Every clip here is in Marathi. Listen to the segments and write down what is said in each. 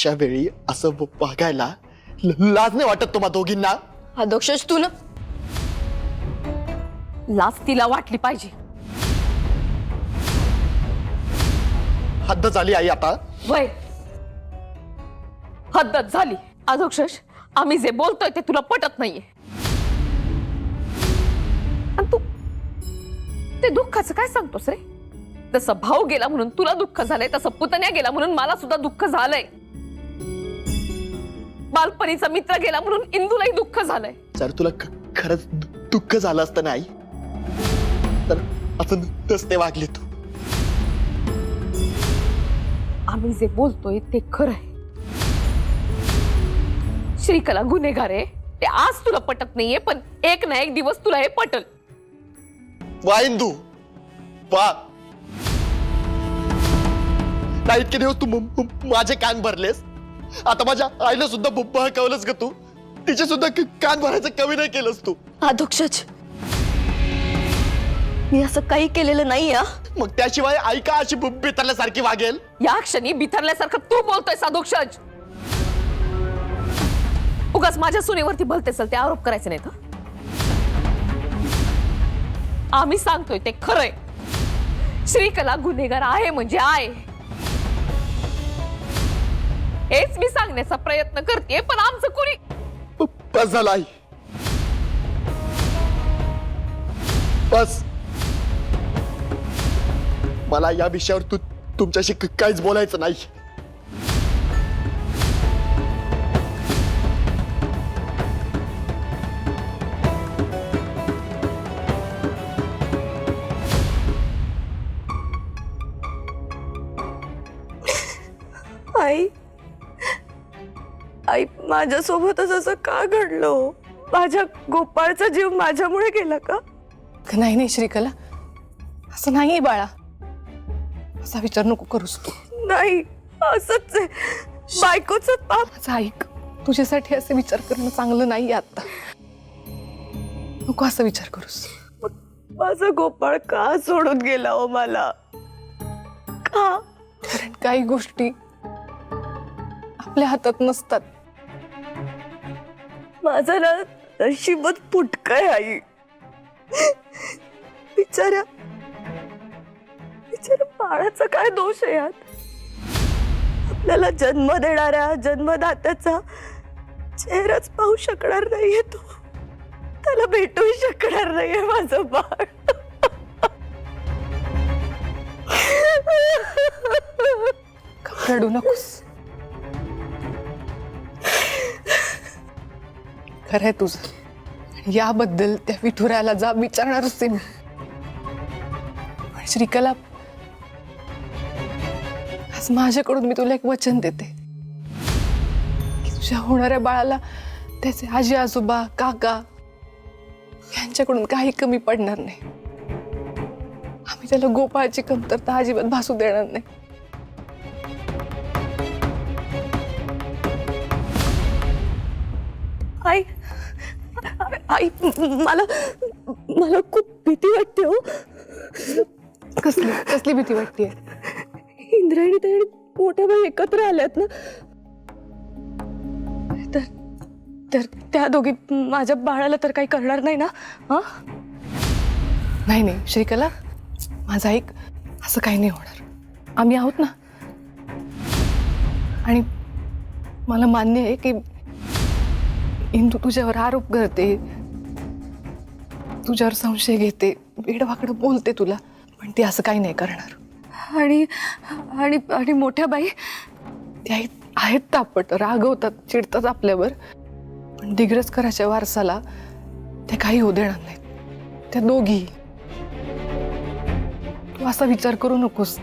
अशा वेळी असं वागायला लाज नाही वाटत तुम्हा दोघींना? अध्यक्षच तू ना लाज तिला वाटली पाहिजे. हद्द झाली आई आता. वय हद्दच झाली. अध्यक्षश आम्ही जे बोलतोय ते तुला पटत नाहीये. आणि तू ते दुःखाचं काय सांगतोस रे? तसं भाऊ गेला म्हणून तुला दुःख झालंय, तसं पुतण्या गेला म्हणून मला सुद्धा दुःख झालंय. बालपणीचा मित्र गेला म्हणून इंदूलाही दुःख झालंय. जर तुला खरंच दुःख झालं असतं ना आई, तर असं नसते वागली तू. आम्ही जे बोलतोय ते खरं आहे. श्रीकला गुन्हेगार आहे ते आज तुला पटत नाहीये, पण एक ना एक दिवस तुला हे पटल. वा इंदू वा. नाही इतके दिवस तू माझे कान भरलेस, आता माझ्या आईला सुद्धा बहकवलंस ग तू. तिचे सुद्धा कान भरायचं कमी नाही केलंस तू. अध्यक्षच मी असं काही केलेलं नाही. मग त्याशिवाय आई का अशी बितरल्यासारखी वागेल? या क्षणी बिथरल्यासारखं तू बोलतोय साधोक्षज. उगाच माझ्या सुनेवरती भलते चलते आरोप करायचे नाहीत. आम्ही सांगतोय ते खरंय. श्रीकला गुन्हेगार आहे म्हणजे आहे, हेच मी सांगण्याचा प्रयत्न करते. पण आमचं कोणी बस झालं आई, बस. मला या विषयावर तुमच्याशी काहीच बोलायचं नाही. आई आई माझ्यासोबतच असं का घडलं? माझ्या गोपाळचा जीव माझ्यामुळे गेला का? नाही नाही श्रीकला, असं नाही बाळा. असा विचार नको करूस तू. नाही असंच आहे. बायकोचं पाप. माझं ऐक, तुझ्यासाठी असे विचार करणं चांगलं नाही आता. नको असं विचार करूस. माझा गोपाळ का सोडून गेला हो मला? का? कारण काही गोष्टी आपल्या हातात नसतात. माझं ना नशीबच फुटकं आहे आई. बिचाऱ्या बाळाचा काय दोष आहे यात? आपल्याला जन्म देणाऱ्या जन्मदात्याचा चेहराच पाहू शकणार नाहीये तो. त्याला भेटू शकणार नाहीये माझं बाळ. रडू नकोस. खरंय तुझं. याबद्दल त्या विठुरायाला जा विचारणारच आहे मी. पण श्रीकला, आज माझ्याकडून मी तुला एक वचन देते की तुझ्या होणाऱ्या बाळाला त्याचे आजी आजोबा काका यांच्याकडून काही कमी पडणार नाही. आम्ही त्याला गोपाळची कमतरता अजिबात भासू देणार नाही. आई आई मला मला खूप भीती वाटते हो. कसली कसली भीती वाटतेय? इंद्रायणी ताई मोठ्या बाई एकत्र आल्यात ना, तर तर त्या दोघी माझ्या बाळाला तर काही करणार नाही ना? हा नाही नाही श्रीकला, माझा ऐक, असं काही नाही होणार. आम्ही आहोत ना. आणि मला मान्य आहे की इंदू तुझ्यावर आरोप करते, तुझ्यावर संशय घेते, वेडवाकडं बोलते तुला, पण ती असं काही नाही करणार. आणि आणि आणि मोठ्या बाई त्या आहेत तापट, रागवतात, चिडतात आपल्यावर, पण दिग्रसकराच्या वारसाला ते काही होऊ देणार नाहीत. त्या दोघी. तू असा विचार करू नकोस.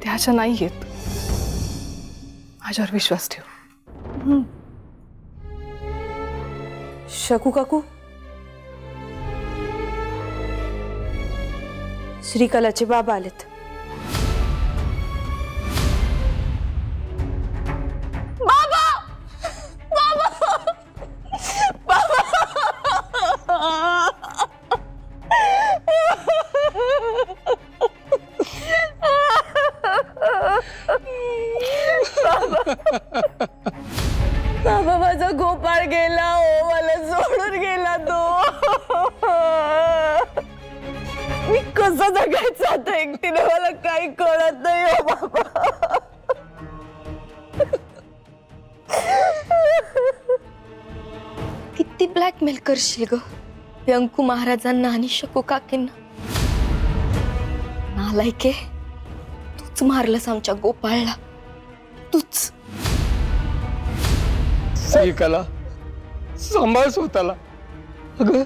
त्या अशा नाही आहेत. माझ्यावर विश्वास ठेव. शकू काकू, श्रीकलाचे बाबा आलेत. कसं जगायचं आता एकटीने मला काही कळत नाही हो बाबा. किती ब्लॅकमेल करशील ग व्यंकू महाराजांना आणि शकू काकींना. नालायके, तूच मारलंस आमच्या गोपाळला, तूच. श्रीकला, सांभाळ स्वतःला. अगं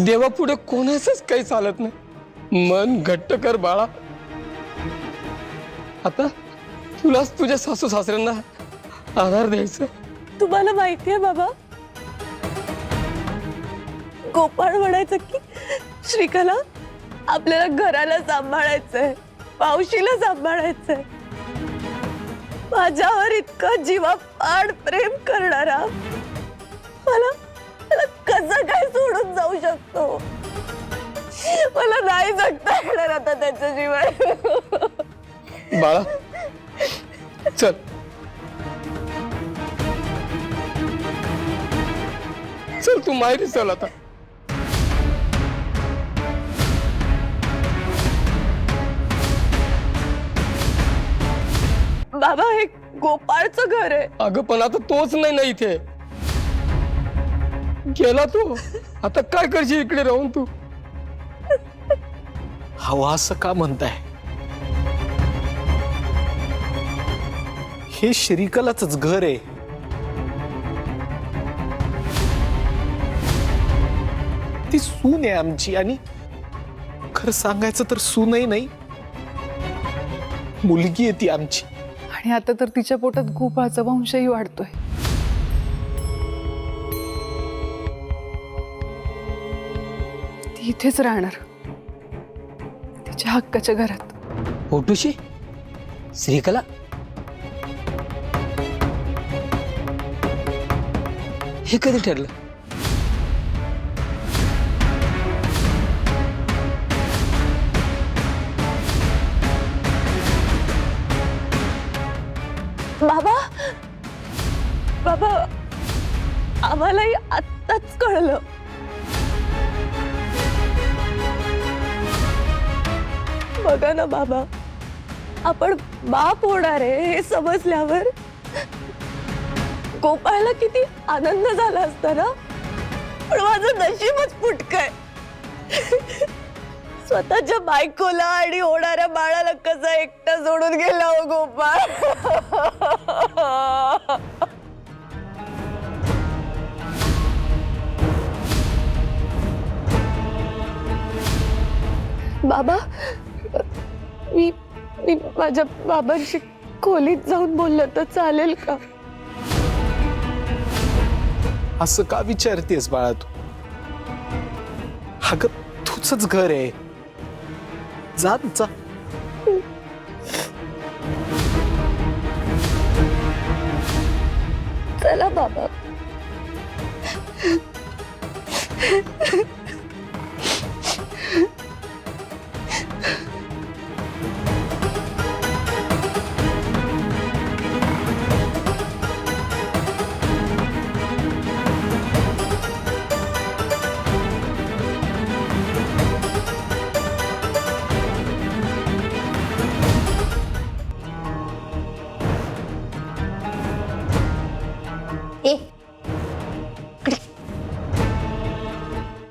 देवापुढे कोणाचंच काही चालत नाही. मन घट्ट कर बाळा. आता तुलाच तुझ्या सासू सासऱ्यांना आधार द्यायचा. तुम्हाला माहितीये बाबा, गोपाळ म्हणायचं की श्रीकला आपल्याला घराला सांभाळायचंय, मावशीला सांभाळायचंय. माझ्यावर इतकं जीवापाड प्रेम करणारा मला कसं काय सोडून जाऊ शकतो. मला नाही जगता येणार आता त्याच्याशिवाय. बाळा चल. चल तू माहेरी चल आता. बाबा हे गोपाळचं घर आहे. अगं पण आता तोच नाही ना इथे. गेला तू. आता काय करशील इकडे राहून तू? हवा असं का म्हणताय? हे श्रीकलाच घर आहे. ती सून आहे आमची, आणि खरं सांगायचं तर सूनही नाही, मुलगी आहे ती आमची. आणि आता तर तिच्या पोटात गोपाळचा वंशही वाढतोय. ती इथेच राहणार, तिच्या हक्काच्या घरात. फोटोशी श्रीकला, हे कधी ठरलं? बाबा बाबा आम्हालाही आत्ताच कळलं. बघा ना बाबा, आपण बाप होणार आहे हे समजल्यावर गोपाळला किती आनंद झाला असता ना. पण माझं नशीबच फुटकंय. स्वतःच्या बायकोला आणि होणाऱ्या बाळाला कसा एकटा सोडून गेला हो गोपाळ. बाबा मी माझ्या बाबांशी खोलीत जाऊन बोललं तर चालेल का? असं का विचारतेस बाळा तू? अगं तुझंच घर आहे, जा जा. चला बाबा.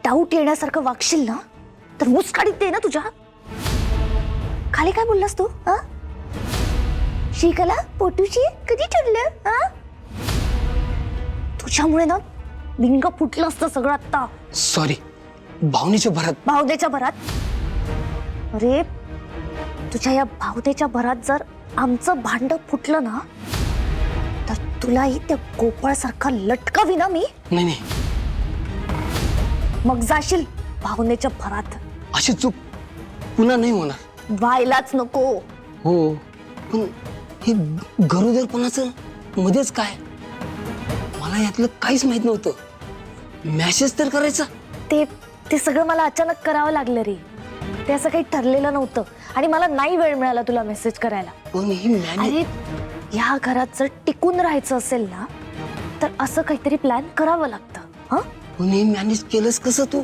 डाऊट येण्यासारखं वागशील ना तर मुस्काडीत दे ना तुझ्या. खाली काय बोललास तू? श्रीकला पोटूशी कधी ठरलं? तुझ्यामुळे ना बिंग फुटलं असतं सगळं. आता सॉरी, भावनेच्या भरात. भावनेच्या भरात? अरे तुझ्या या भावनेच्या भरात जर आमचं भांड फुटलं ना तर तुलाही त्या गोपाळ सारखा लटकावी ना मी. नाही नाही, मग जाशील भावनेच्या भरात. अशी चूक पुन्हा नाही होणार. व्हायलाच नको. हो, पण हे गरोदरपणाचं मध्येच काय? मला यातलं काहीच माहित नव्हतं. मेसेज तर करायचा. ते सगळं मला अचानक करावं लागलं रे. ते असं काही ठरलेलं नव्हतं आणि मला नाही वेळ मिळाला तुला मेसेज करायला. पण ही अरे या घरात जर टिकून राहायचं असेल ना तर असं काहीतरी प्लॅन करावं लागतं. हं? पण हे मॅनेज केलंस कसं तू?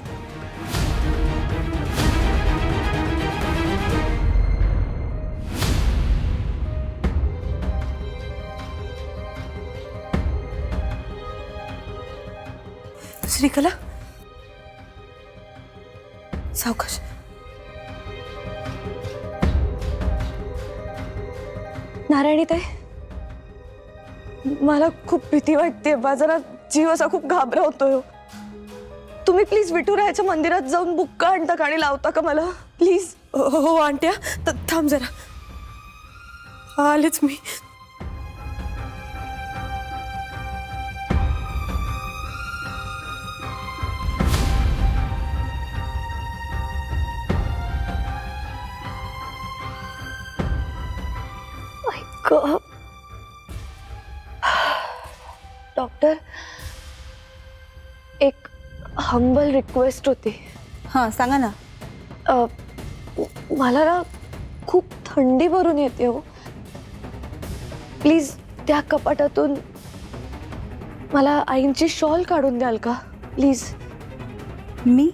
श्रीकला, सावकाश. नारायणीताई, मला खूप भीती वाटते. माझा ना जीव असा खूप घाबरवतोय हो. तुम्ही प्लीज विठुरायाच्या मंदिरात जाऊन बुक्का आणता का आणि लावता का मला प्लीज? हो आंट्या, थांब जरा, आलेच मी. डॉक्टर, एक हंबल रिक्वेस्ट होती. हां सांगा ना. मला ना खूप थंडी भरून येते हो. प्लीज त्या कपाटातून मला आईंची शॉल काढून द्याल का प्लीज? मी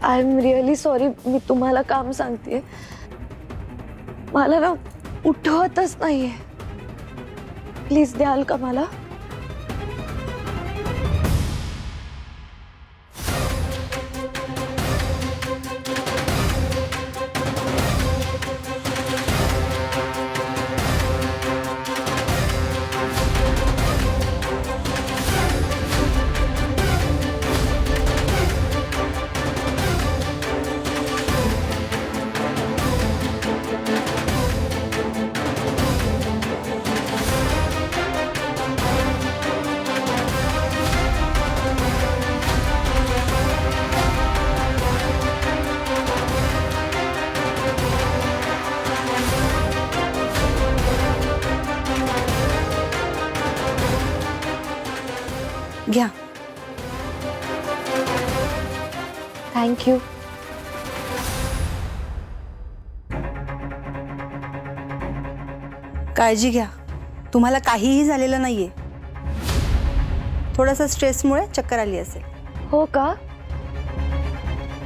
आय एम रिअली सॉरी. मी तुम्हाला काम सांगते. मला ना उठवतच नाहीये. प्लीज द्याल का मला? घ्या. थँक्यू. काळजी घ्या. तुम्हाला काहीही झालेलं नाहीये. थोडासा स्ट्रेसमुळे चक्कर आली असेल. हो का?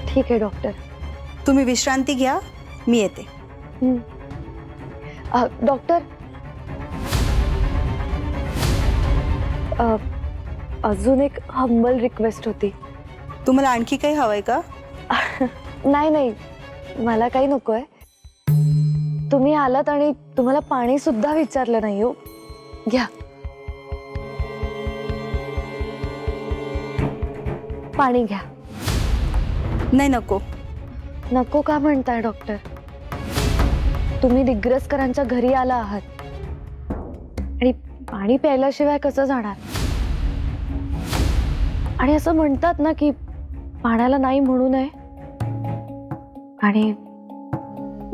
ठीक आहे डॉक्टर. तुम्ही विश्रांती घ्या, मी येते. डॉक्टर, अजून एक हंबल रिक्वेस्ट होती. तुम्हाला आणखी काही हवंय का? नाही नाही, मला काही नकोय. तुम्ही आलात आणि तुम्हाला पाणी सुद्धा विचारलं नाही हो. घ्या पाणी घ्या. नाही नको. नको का म्हणताय डॉक्टर? तुम्ही दिग्रसकरांच्या घरी आला आहात आणि पाणी प्यायल्याशिवाय कसं जाणार? आणि असं म्हणतात ना की पाण्याला नाही म्हणू नये. आणि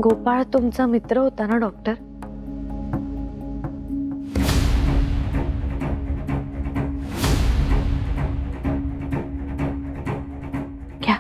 गोपाळ तुमचा मित्र होता ना डॉक्टर? घ्या.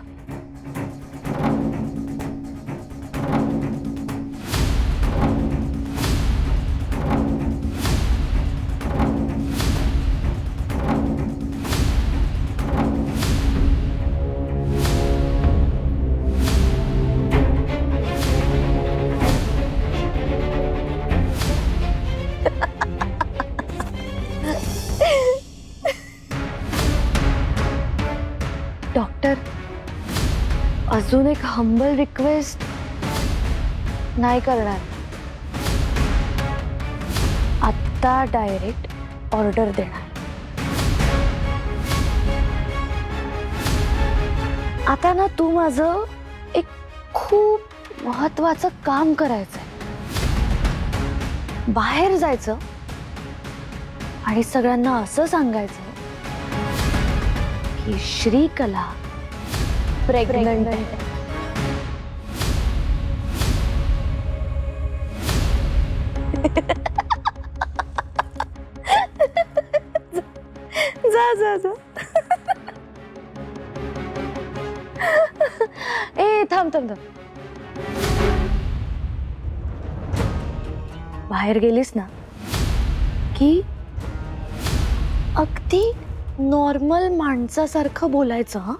डॉक्टर, अजून एक हंबल रिक्वेस्ट नाही करणार. आत्ता डायरेक्ट ऑर्डर देणार. आता ना तू माझं एक खूप महत्वाचं काम करायचंय. बाहेर जायचं आणि सगळ्यांना असं सांगायचं की श्रीकला प्रेग्नंट आहे. जा जा जा. ए थांब थांब थांब. बाहेर गेलीस ना की अगदी नॉर्मल माणसासारखं बोलायचं. हं,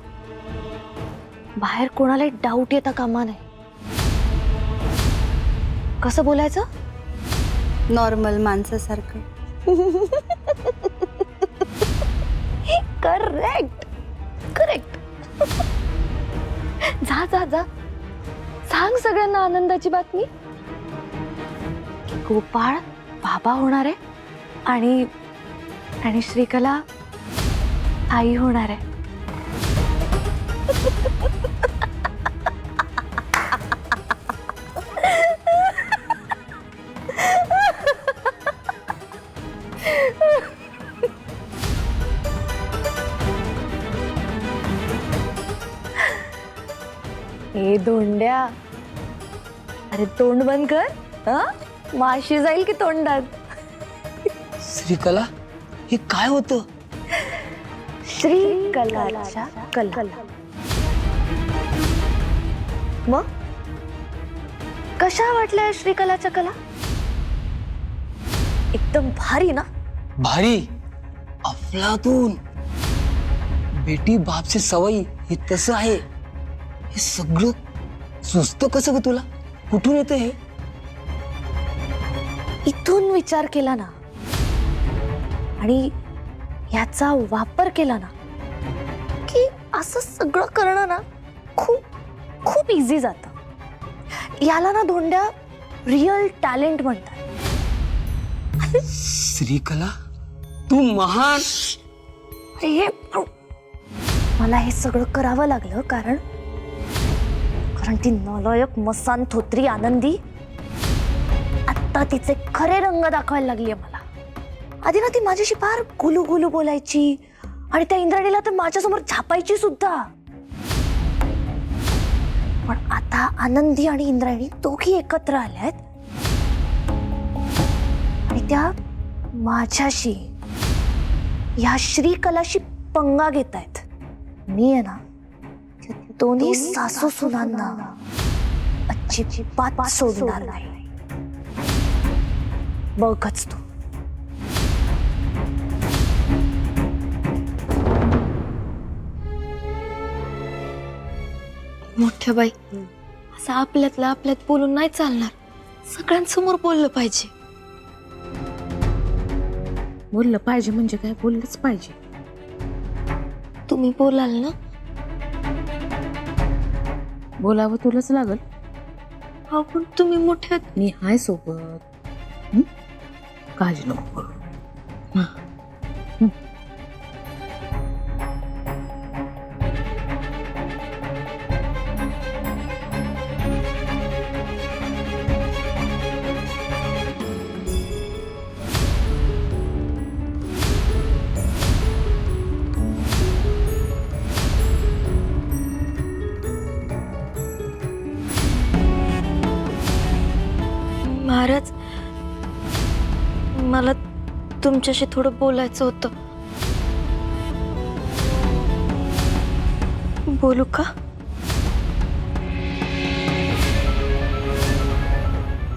बाहेर कोणाला डाऊट येता कामा नाही. कसं बोलायचं? नॉर्मल माणसासारखं. Correct correct. जा जा जा, सांग सगळ्यांना आनंदाची बातमी. गोपाळ बाबा होणार आहे आणि आणि श्रीकला आई होणार आहे. ए धोंड्या, अरे तोंड बंद कर. हा, माशी जाईल की तोंडात. श्रीकला, हे काय होतं? श्रीकलाच्या कला. मग कशा वाटल्या श्रीकलाच्या कला? एकदम भारी ना. भारी, अफलातून. बेटी बाप से सवयी हे तसं आहे. हे सगळं सुचतं कसं ग तुला? कुठून येतं हे? इथून विचार केला ना आणि याचा वापर केला ना की असं सगळं करणं ना खूप खूप इझी जातं. याला ना धोंड्या रिअल टॅलेंट म्हणतात. श्रीकला, तू महान. हे मला हे सगळं करावं लागलं कारण ती नालायक मसान थोत्री आनंदी आता तिचे खरे रंग दाखवायला लागलीये मला. आधी ना ती माझ्याशी फार गुलू गुलू बोलायची आणि त्या इंद्राणीला तर माझ्यासमोर झापायची सुद्धा. पण आता आनंदी आणि इंद्रायणी दोघी एकत्र आल्यात आणि त्या माझ्याशी या श्रीकलाशी पंगा घेत आहेत. मी आहे ना दोन्ही सासू सुनांना अजिबात सोडणार नाही. बघच तू. मोठ्या बाई, असं आपल्यातलं आपल्यात बोलून नाही चालणार. सगळ्यांसमोर बोललं पाहिजे. बोललं पाहिजे म्हणजे काय? बोललंच पाहिजे. तुम्ही बोलाल ना? बोलावं तुलाच लागल. हा, पण तुम्ही मोठ्या. मी हाय सोबत. काळजी नको करू. महाराज, मला तुमच्याशी थोडं बोलायचं होतं. बोलू का?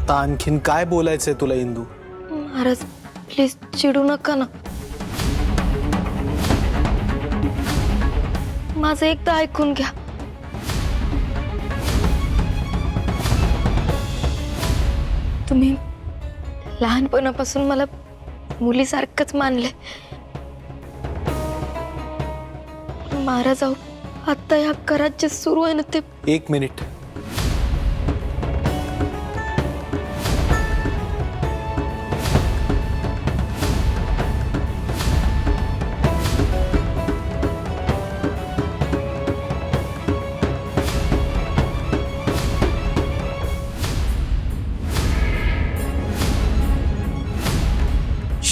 आता आणखीन काय बोलायचंय तुला इंदू? महाराज प्लीज चिडू नका ना. माझं एकदा ऐकून घ्या. तुम्ही लहानपणापासून मला मुलीसारखंच मानले. महाराज, आता या घरात जे सुरू आहे ना ते. एक मिनिट.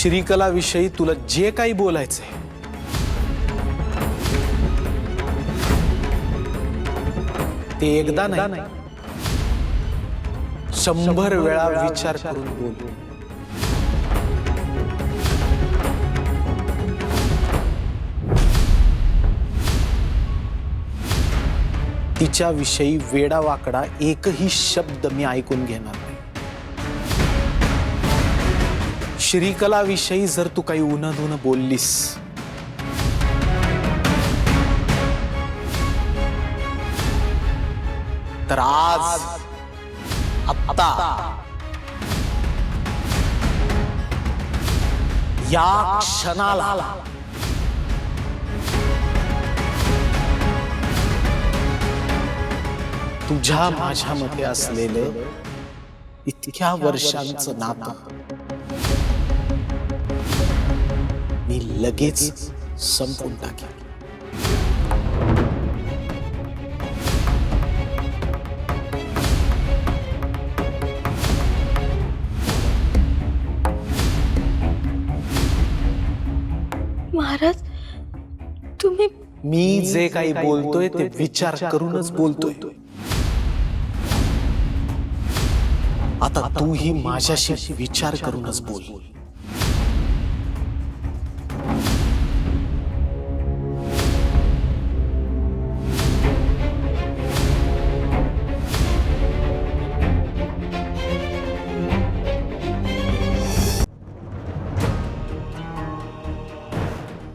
श्रीकला विषयी तुला जे काही बोलायचंय ते एकदा नाही 100 वेळा विचार करून बोल. तिच्याविषयी वेडावाकडा एकही शब्द मी ऐकून घेणार नाही. श्रीकलाविषयी जर तू काही उन्हं बोललीस तर आज आता या क्षणाला तुझ्या माझ्यामध्ये असलेलं इतक्या वर्षांचं नातं मी लगेच संपवून टाकेन. महाराज तुम्ही मी जे काही बोलतोय ते विचार करूनच बोलतोय. आता तूही माझ्याशी विचार करूनच बोल.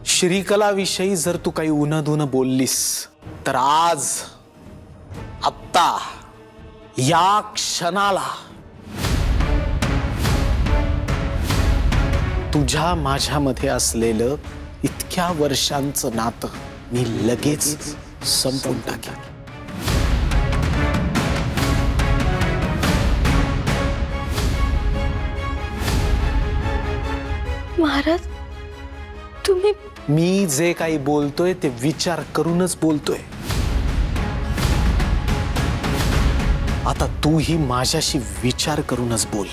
श्रीकलाविषयी जर तू काही उनदुन बोललीस तर आज आत्ता या क्षणाला तुझ्या माझ्यामध्ये असलेलं इतक्या वर्षांचं नातं मी लगेच संपवून टाकेन. महाराज तुम्ही मी जे काही बोलतोय ते विचार करूनच बोलतोय. आता तूही माझ्याशी विचार करूनच बोल.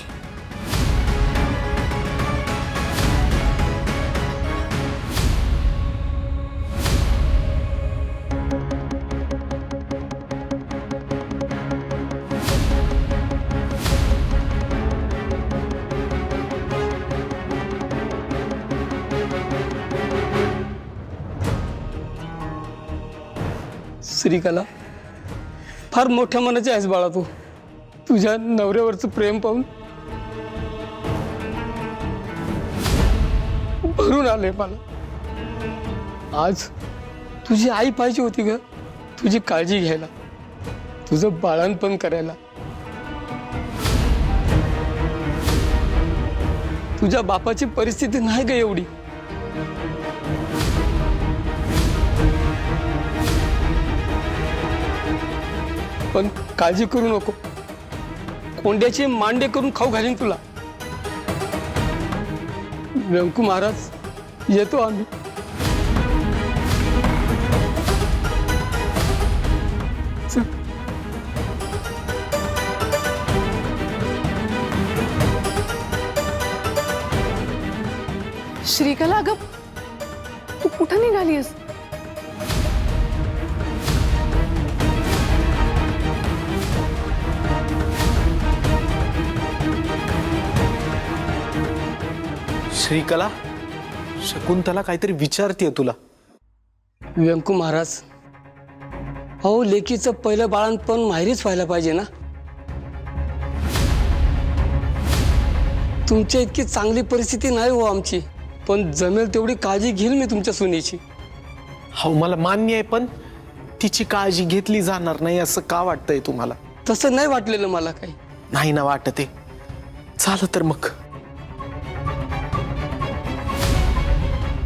श्रीकला, फार मोठ्या मनाची आहेस बाळा तू. तुझ्या नवऱ्यावरचं प्रेम पाहून भरून आले मला. आज तुझी आई पाहिजे होती ग, तुझी काळजी घ्यायला, तुझं बाळणपण करायला. तुझ्या बापाची परिस्थिती नाही ग एवढी. पण काळजी करू नको, कोंड्याचे मांडे करून खाऊ घालीन तुला. व्यंकू महाराज, येतो आम्ही. चल. श्रीकला, अगं तू कुठं निघालीस? श्रीकला, शकुंतला काहीतरी विचारतीये तुला. व्यंकू महाराज, अहो लेकीचं पहिलं बाळणपण माहेरीच व्हायला पाहिजे ना. तुमच्या इतकी चांगली परिस्थिती नाही हो आमची, पण जमेल तेवढी काळजी घेईल मी तुमच्या सुनेची. हो, मला मान्य आहे, पण तिची काळजी घेतली जाणार नाही असं का वाटतंय तुम्हाला? तसं नाही वाटलेलं मला काही. नाही ना वाटत आहे. झालं तर मग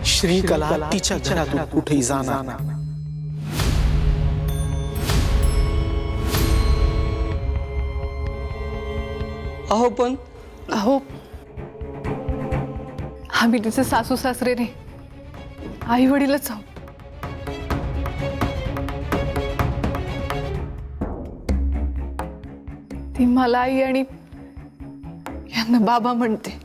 श्रीकला तिच्या घरातून कुठेही जाणार नाही. अहो पण अहो, आम्ही तिचे सासू सासरे नाही, आई वडीलच आहोत. ती मला आई आणि यांना बाबा म्हणते.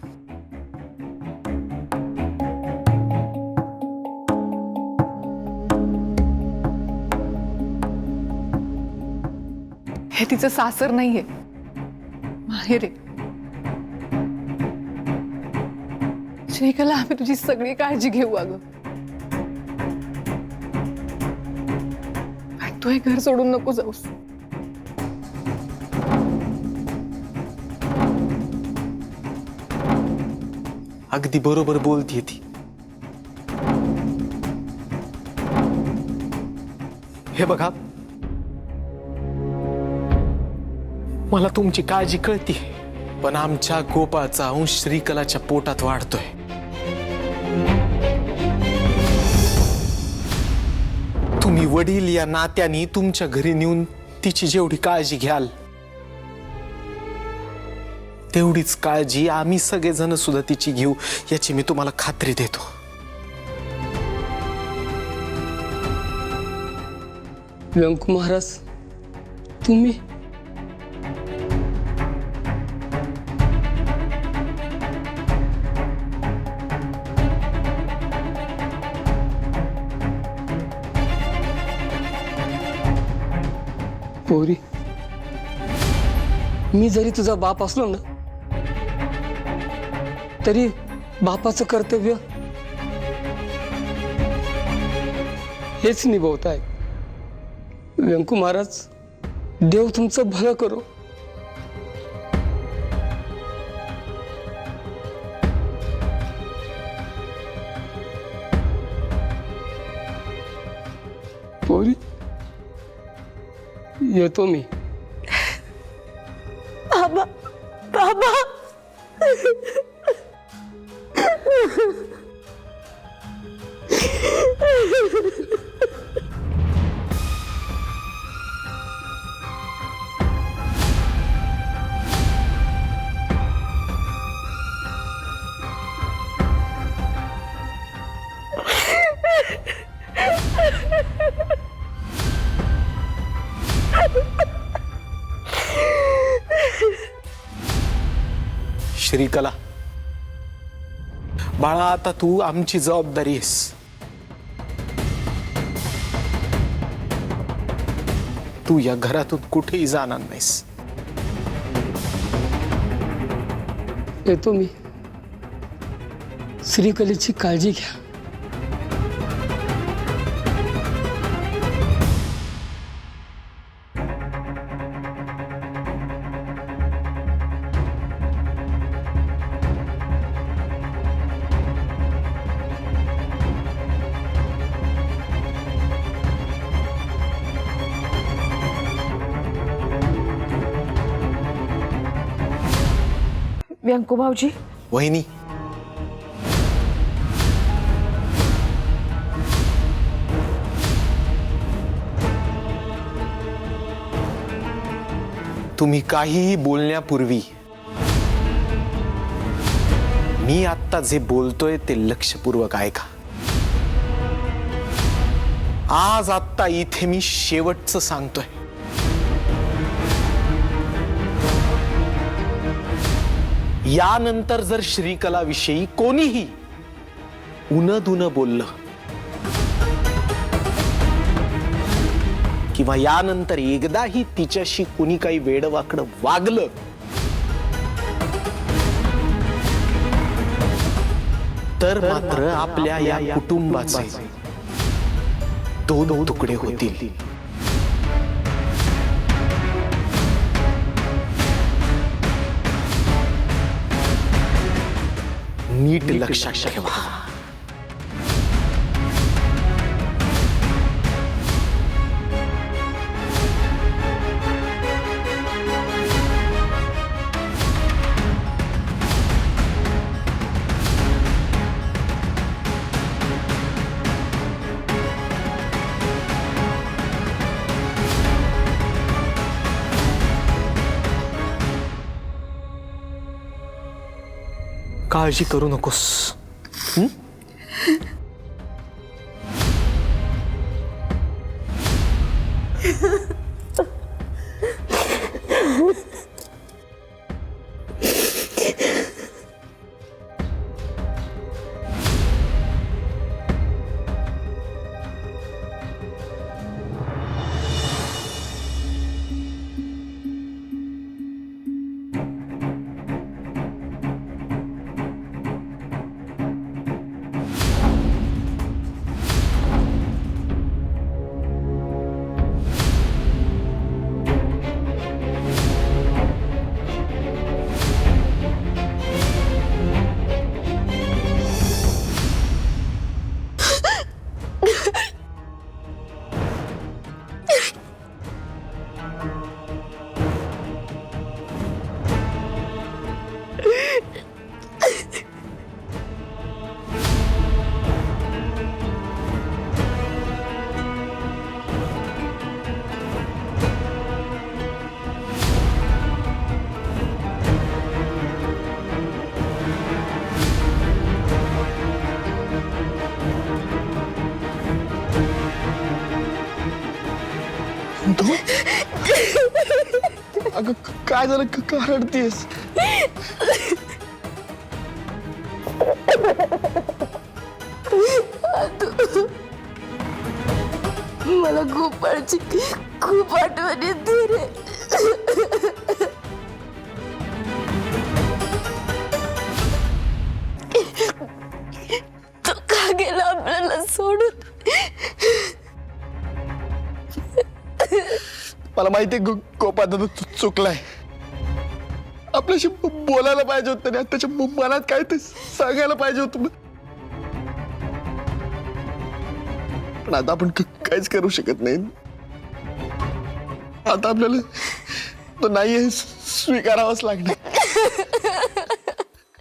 हे तिचं सासर नाहीये, माहेर आहे. श्रीकला, आम्ही तुझी सगळी काळजी घेऊ अगं. पण तू हे घर सोडून नको जाऊस. अगदी बरोबर बोलतीये ती. हे बघा, मला तुमची काळजी कळती, पण आमच्या गोपाळचा अंश श्रीकलाच्या पोटात वाढतोय. तुम्ही वडील या नात्याने तुमच्या घरी नेऊन तिची जेवढी काळजी घ्याल तेवढीच काळजी आम्ही सगळेजण सुद्धा तिची घेऊ, याची मी तुम्हाला खात्री देतो. व्यंकू महाराज, तुम्ही पोरी, मी जरी तुझा बाप असलो ना तरी बापाचं कर्तव्य हेच निभवताय. व्यंकू महाराज, देव तुमचं भलं करो. पोरी, येतो मी. बाबा बाबा श्रीकला, बाळा, आता तू आमची जबाबदारी आहेस. तू या घरातून कुठेही जाणार नाहीस. येतो मी. श्रीकलेची काळजी घ्या. व्यंकू भाऊजी, वहिनी, तुम्ही काहीही बोलण्यापूर्वी मी आत्ता जे बोलतोय ते लक्षपूर्वक ऐका. आज आत्ता इथे मी शेवटचं सांगतोय. यानंतर जर श्रीकलाविषयी कोणीही उनदुन बोललं किंवा यानंतर एकदाही तिच्याशी कुणी काही वेडवाकडं वागलं तर मात्र आपल्या या कुटुंबाचे दोन तुकडे होतील. नीट लक्षात ठेवा. काळजी करू नकोस. काय झालं का रडतीयस? मला गोपाळची खूप आठवण येते रे. तो का गेला आपल्याला सोडून? मला माहितीये गोपाळ दादा चुकलाय. आपल्याशी बोलायला पाहिजे होतं ना, त्याच्या मनात काय ते सांगायला पाहिजे होतं. पण आता आपण काहीच करू शकत नाही. आता आपल्याला तो नाहीये स्वीकारावाच लागणार.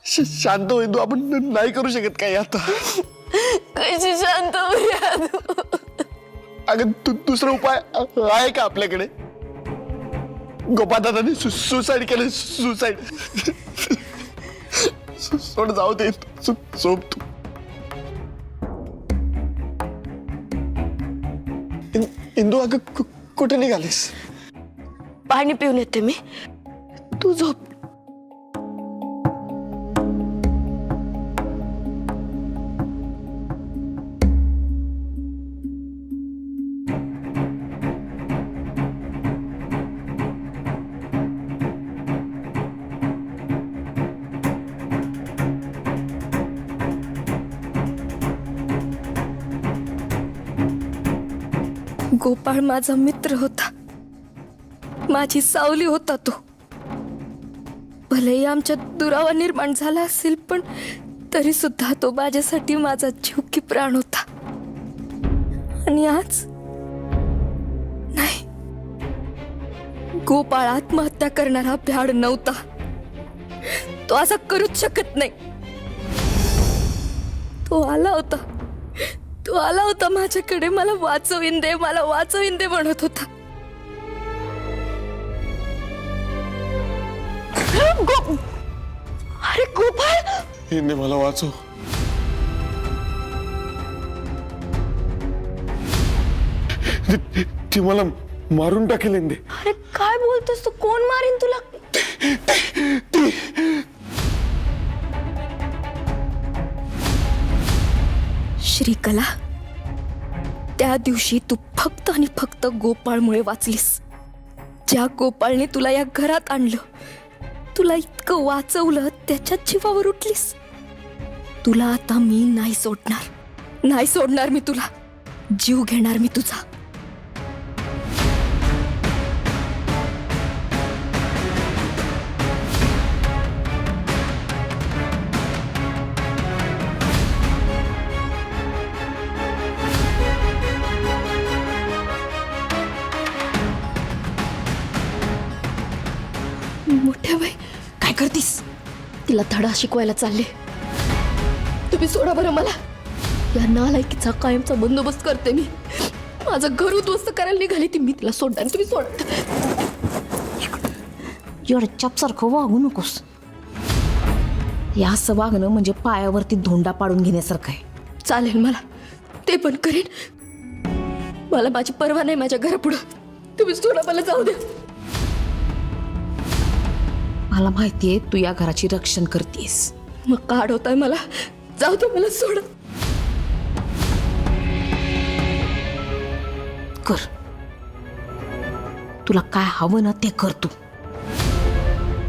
शांत होईल तू, आपण नाही करू शकत काही आता. कशी शांत होऊया तू? अगं दुसरा उपाय आहे का आपल्याकडे? गोपाळ दादाने सुसाईड केलं. सुसाईड सोड, जाऊ दे. झोप तू. इंदू, अगं कुठे निघालीस? पाणी पिऊन येते मी, तू झोप. गोपाळ माझा मित्र होता, माझी सावली होता तो. भलेही आमच्यात दुरावा निर्माण झाला असेल, पण तरी सुद्धा तो माझ्यासाठी माझा जीव की प्राण होता. आणि आज नाही, गोपाळ आत्महत्या करणारा भ्याड नव्हता. तो असा करूच शकत नाही. तो आला होता माझ्याकडे, मला वाचवीन दे, मला वाचवीन दे म्हणत होता. अरे गोपाळ, हिने मला वाचव. ती मला मारून टाकेल. इंदे, अरे काय बोलतोस तू? कोण मारीन तुला? श्रीकला, त्या दिवशी तू फक्त आणि फक्त गोपाळमुळे वाचलीस. ज्या गोपाळने तुला या घरात आणलं, तुला इतकं वाचवलं, त्याच्या जीवावर उठलीस. तुला आता मी नाही सोडणार मी तुला. जीव घेणार मी तुझा. मोठ्या बाई, काय करतीस? तिला धडा शिकवायला चालले. तुम्ही सोडा बरं मला. या नालायकीचा कायमचा बंदोबस्त करते मी. माझं घर उद्ध्वस्त करायला निघाली ती, मी तिला सोडणार. तुम्ही सोड. एवढं चापसारखं वागू नकोस. या असं वागणं म्हणजे पायावरती धोंडा पाडून घेण्यासारखं आहे. चालेल, मला ते पण करेन. मला माझी पर्वा नाही माझ्या घरापुढं. तुम्ही सोडा मला, जाऊ द्या. मला माहितीये तू या घराची रक्षण करतेस. मग का अडवताय मला? जाऊ दे, मला सोडा. कर, तुला काय हवं ना ते कर तू.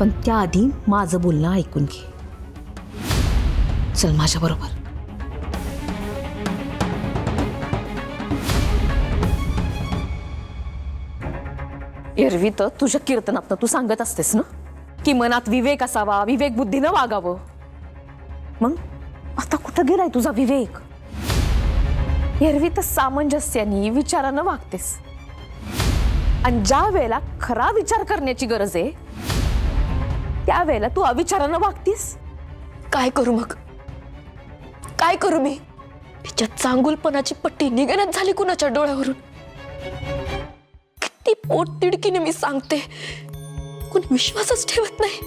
पण त्याआधी माझं बोलणं ऐकून घे. चल माझ्या बरोबर. एरवी तर तुझ्या कीर्तनात तू सांगत असतेस ना की मनात विवेक असावा, विवेक बुद्धीनं वागावं. मग आता कुठं गेलाय तुझा विवेक? एरवी तर सामंजस्याने विचारानं वागतेस, आणि ज्या वेळेला खरा विचार करण्याची गरज आहे त्यावेळेला तू अविचारानं वागतीस. काय करू मग? काय करू मी? तिच्या चांगुलपणाची पट्टी निघण्यात झाली कुणाच्या डोळ्यावरून. किती पोट तिडकीने मी सांगते, कोणी विश्वासच ठेवत नाही.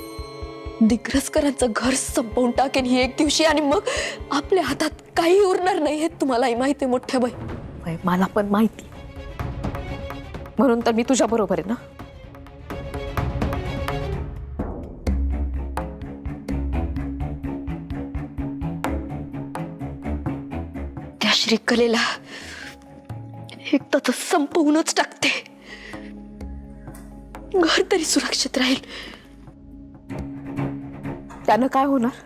दिग्रसकरांचं घर संपवून टाकेन ही एक दिवशी, आणि मग आपल्या हातात काही उरणार नाही हे तुम्हालाही माहिती आहे मोठ्या बाई. मला पण माहिती, म्हणून तर मी तुझ्या बरोबर आहे ना. श्रीकलेला एकदा तर संपवूनच टाकते. घर तरी सुरक्षित राहील. त्यानं काय होणार,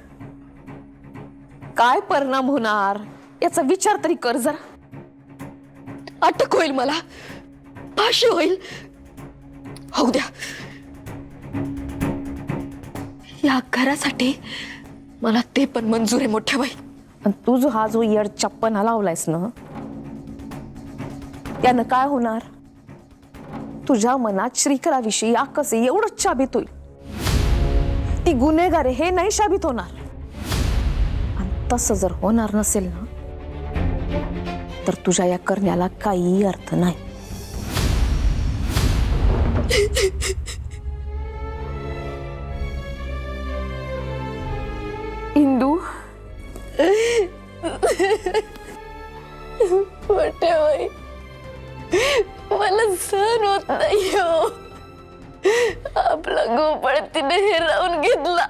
काय परिणाम होणार याचा विचार तरी कर जरा. अटक होईल, मला फाशी होईल, होऊ द्या. या घरासाठी मला ते पण मंजूर आहे मोठ्या बाई. आणि तू जो हा जो येड चप्पना लावलायस ना, त्यानं काय होणार, तुझ्या मनात श्रीकलाविषयी आकस एवढंच शाबित होईल. ती गुन्हेगार आहे हे नाही शाबित होणार. आणि तसं जर होणार नसेल ना, तर तुझ्या या करण्याला काही अर्थ नाही. इंदू, मोठ्या बाई, मला सहन होत नाही हो. आपला गोपाळ तिने हिरावून घेतला.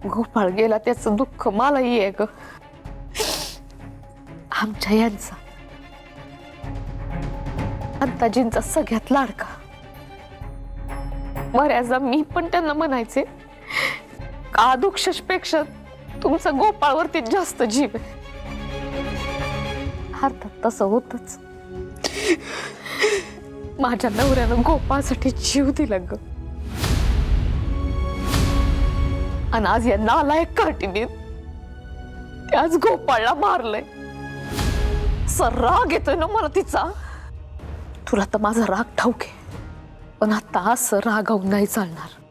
गोपाळ गेला त्याचं दुःख मलाही आहे ग. आमच्या यांचा अंताजींचा सगळ्यात लाडका. बऱ्याचदा मी पण त्यांना म्हणायचे, कादुक्षपेक्षा तुमचा गोपाळवरती जास्त जीव आहे. अर्थात तसं होतच. माझ्या नवऱ्यानं गोपाळसाठी जीव दिला ग. आणि आज या नालायक कार्टीने त्याच गोपाळला मारलंय. राग येतोय ना मला तिचा. तुला तर माझा राग ठाऊक आहे, पण आता असं रागावून नाही चालणार.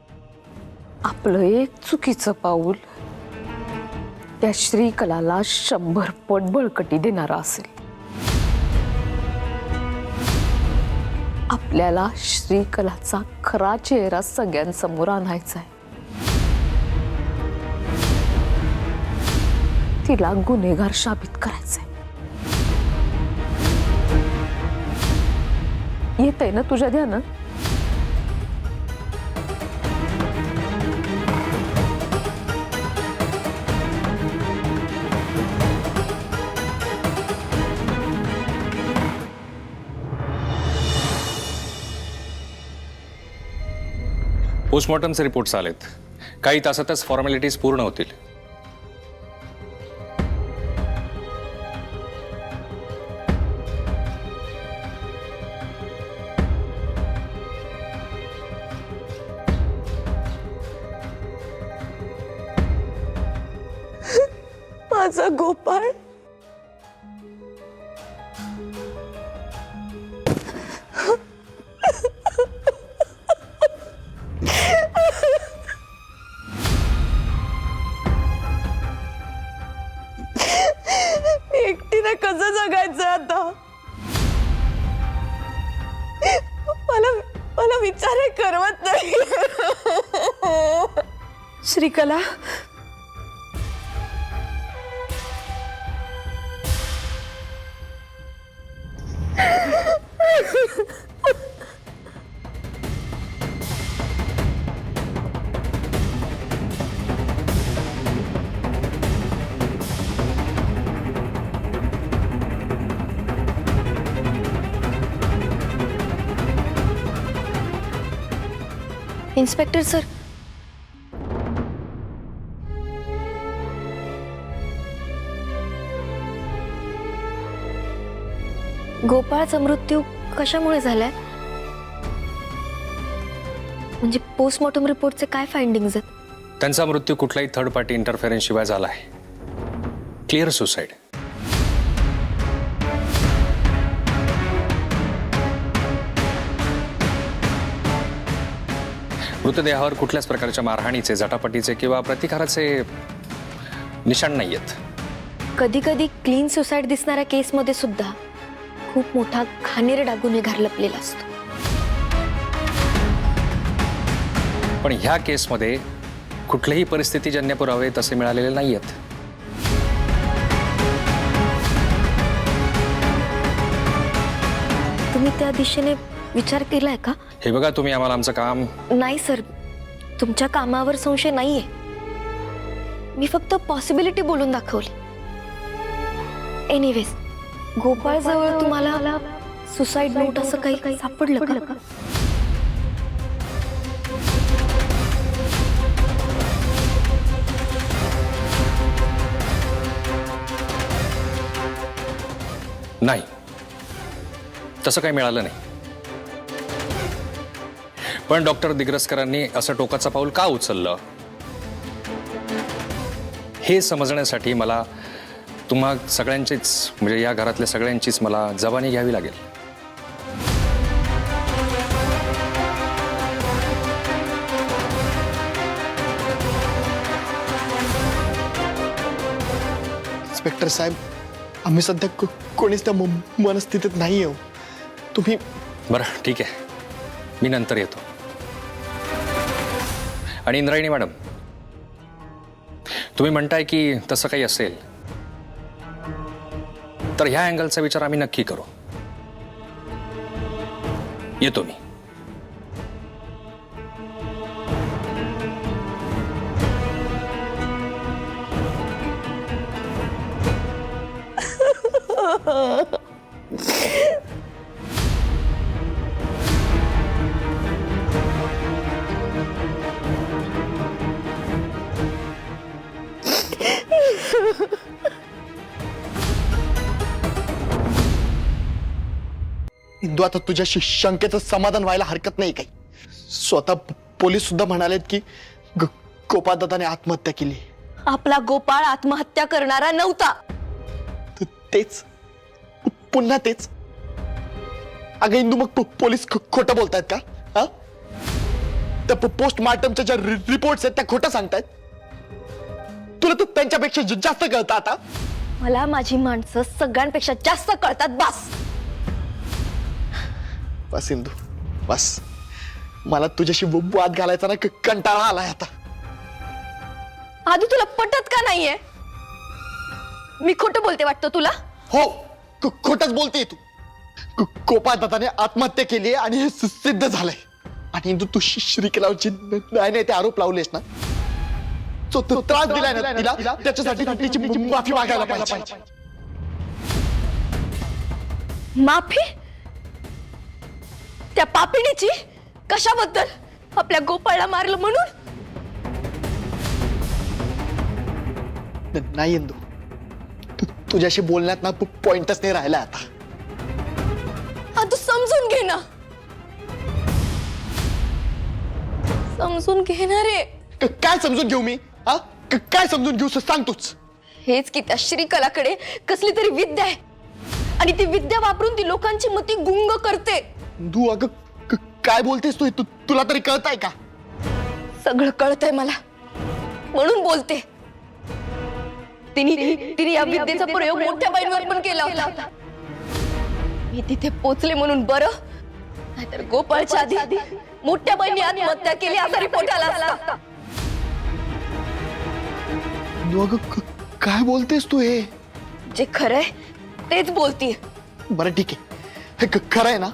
आपलं एक चुकीचं पाऊल त्या श्रीकलाला 100 पट बळकटी देणारा असेल. आपल्याला श्रीकलाचा खरा चेहरा सगळ्यांसमोर आणायचा आहे. तिला गुन्हेगार शाबित करायचंय. येतंय ना तुझ्या ध्यानात? पोस्टमॉर्टमचे रिपोर्ट्स आलेत. काही तासातच फॉर्मॅलिटीज पूर्ण होतील. माझा गोपाळ एकटीने कसं जगायचं आता? मला विचार करवत नाही. श्रीकला, इन्स्पेक्टर सर, गोपाळचा मृत्यू कशामुळे झालाय? म्हणजे पोस्टमॉर्टम रिपोर्टचे काय फाइंडिंग्स आहेत? त्यांचा मृत्यू कुठलाही थर्ड पार्टी इंटरफेरन्स शिवाय झाला आहे. Clear suicide. मृतदेहावर कुठल्याच प्रकारच्या मारहाणीचे, झटापटीचे किंवा प्रतिकाराचे निशाण नाही आहेत. कधी कधी क्लीन सुसाईड दिसणाऱ्या केसमध्ये सुद्धा खूप मोठा घाणेरडा गुन्हेगार लपलेला असतो. पण ह्या केसमध्ये कुठलेही परिस्थितीजन्य पुरावे तसे मिळालेले नाही आहेत. तुम्ही त्या दिशेने विचार केलाय का? हे बघा, तुम्ही आम्हाला आमचं काम. नाही सर, तुमच्या कामावर संशय नाहीये. मी फक्त पॉसिबिलिटी बोलून दाखवली. एनिवेज, गोपाळ जवळ तुम्हाला सुसाईड नोट असं काही सापडलं का? नाही, तसं काही मिळालं नाही. पण डॉक्टर दिग्रसकरांनी असं टोकाचं पाऊल का उचललं हे समजण्यासाठी मला तुम्हा सगळ्यांचीच, म्हणजे या घरातल्या सगळ्यांचीच मला जबानी घ्यावी लागेल. इन्स्पेक्टर साहेब, आम्ही सध्या कोणीच त्या मनस्थितीत नाही आहो. तुम्ही बरं, ठीक आहे, मी नंतर येतो. आणि इंद्रायणी मॅडम, तुम्ही म्हणताय की तसं काही असेल तर ह्या अँगलचा विचार आम्ही नक्की करू. येतो मी. इंदू, आता तुझ्या शंकेचं समाधान व्हायला हरकत नाही काही. स्वतः पोलीस सुद्धा म्हणालेत की गोपाळ दादाने आत्महत्या केली. आपला गोपाळ आत्महत्या करणारा नव्हता. तेच, पुन्हा तेच. अगं इंदू, मग पोलीस खोटं बोलतायत का? हा, त्या पोस्टमार्टमच्या ज्या रिपोर्ट्स आहेत त्या खोटं सांगतायत. तुला तर त्यांच्यापेक्षा जास्त कळतं आता. मला माझी माणसं सगळ्यांपेक्षा जास्त कळतात. बस इंदू, बस. मला तुझ्याशी वाद घालायचा ना कंटाळा आलाय आता. आधी तुला पटत का नाहीये? मी खोटं बोलते वाटतं तुला? हो, खोटच बोलतेय तू. गोपाळ दादाने आत्महत्या केली आणि हे सिद्ध झालंय. आणि इंदू, तू श्रीकलावरची नाही ते आरोप लावलेस ना, तो त्रास दिलाय ना तिला, त्याच्यासाठी तिची माफी मागायला पाहिजे. माफी? त्या पापिणीची? कशाबद्दल? आपल्या गोपाळला मारलं म्हणून? नाही इंदू, तुझ्याशी बोलण्यात ना पॉइंटच नाही राहिला आता. तू समजून घे ना. समजून घेणार रे. काय समजून घेऊ मी? हा, काय समजून घेऊ सांग तूच. हेच की त्या श्रीकलाकडे कसली तरी विद्या आहे आणि ती विद्या वापरून ती लोकांची मती गुंग करते. तू अगं काय बोलतेस तू? तुला तरी कळतंय का? सगळं कळतंय मला, म्हणून बोलते. तिने या विद्येचा प्रयोग मोठ्या बाईंवर पण केला होता. मी तिथे पोचले म्हणून बरं, नाहीतर गोपाळच्या आधी मोठ्या बाईंनी आत्महत्या केली असा रिपोर्ट आला असता. अगं काय बोलतेस तू? हे जे खरंय तेच बोलतीये. बरं ठीक आहे, हे खरं आहे ना?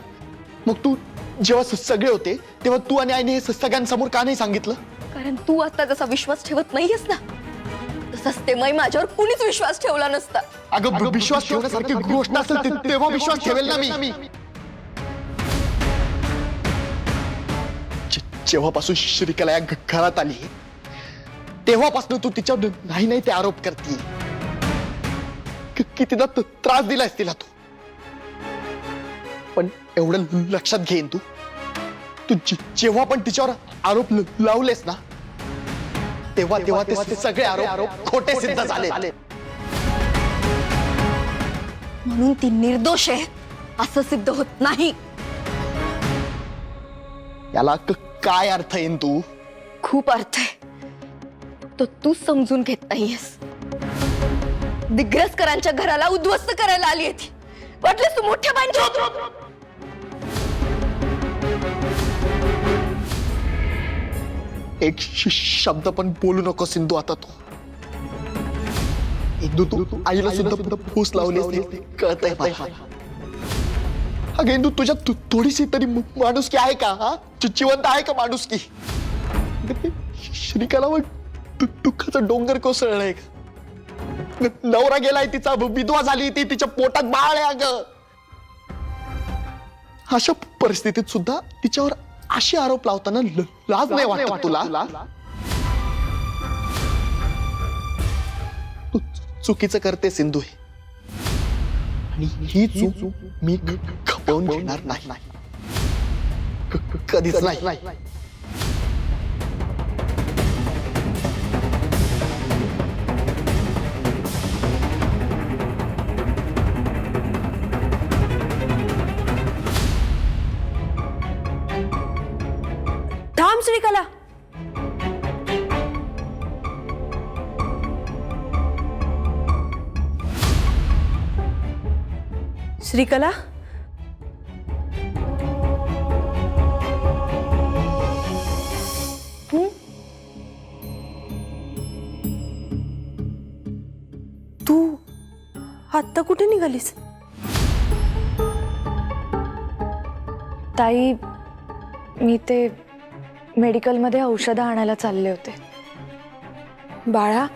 मग तू जेव्हा सगळे होते तेव्हा तू आणि आईने हे सगळ्यांसमोर का नाही सांगितलं? कारण तू आता जसा विश्वास ठेवत नाहीयेस ना, तसंच तेव्हाही माझ्यावर कुणीच विश्वास ठेवला नसता. अगं विश्वास ठेवण्यासारखी गोष्ट असेल तेव्हा विश्वास ठेवेल ना मी. जेव्हापासून श्रीकला या घरात आली तेव्हापासून तू तिच्यावर नाही ते आरोप करते. कितीदा त्रास दिलायस तिला तू. पण एवढं लक्षात घेईन तू जेव्हा पण तिच्यावर आरोप लावलेस ना, तेव्हा ते सगळे आरोप खोटे सिद्ध झाले. म्हणून ती निर्दोष आहे असं सिद्ध होत नाही. याला काय अर्थ येईन तू? खूप अर्थ आहे, तो तू समजून घेत नाहीयेस. दिग्रसकरांच्या घराला उद्ध्वस्त करायला आली आहे ती. वाटलेस तू मोठ्या बाईंची. एक शब्द पण बोलू नको सिंधू आता तू. इंदू, तू आईला सुद्धा फूस लावली कळतंय मला. अगं इंदू, तुझ्यात थोडीशी तरी माणुसकी आहे का? हा, जिवंत आहे का माणुसकी? श्रीकलावर दुःखाचा डोंगर कोसळलाय का? नवरा गेलाय तिचा, विधवा झाली ती, तिच्या पोटात बाळ आहे अगं. अशा परिस्थितीत सुद्धा तिच्यावर अशी आरोप लावताना लाज नाही वाटत तुला? तू चुकीचं करते सिंधू हे, आणि ही चूक मी खपवून घेणार नाही, कधीच नाही. थांब श्रीकला. श्रीकला, तू आत्ता कुठे निघालीस? ताई, मी ते मेडिकलमध्ये औषधं आणायला चालले होते. बाळा,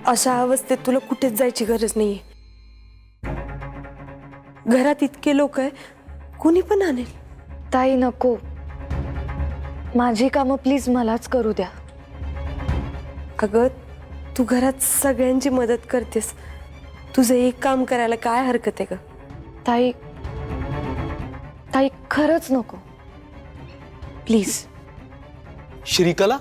अशा अवस्थेत तुला कुठेच जायची गरज नाहीये. घरात इतके लोक आहे, कोणी पण आणेल. ताई नको, माझी कामं प्लीज मलाच करू द्या. अगं, तू घरात सगळ्यांची मदत करतेस, तुझं एक काम करायला काय हरकत आहे ग? ताई ताई, खरंच नको, प्लीज. श्रीकला,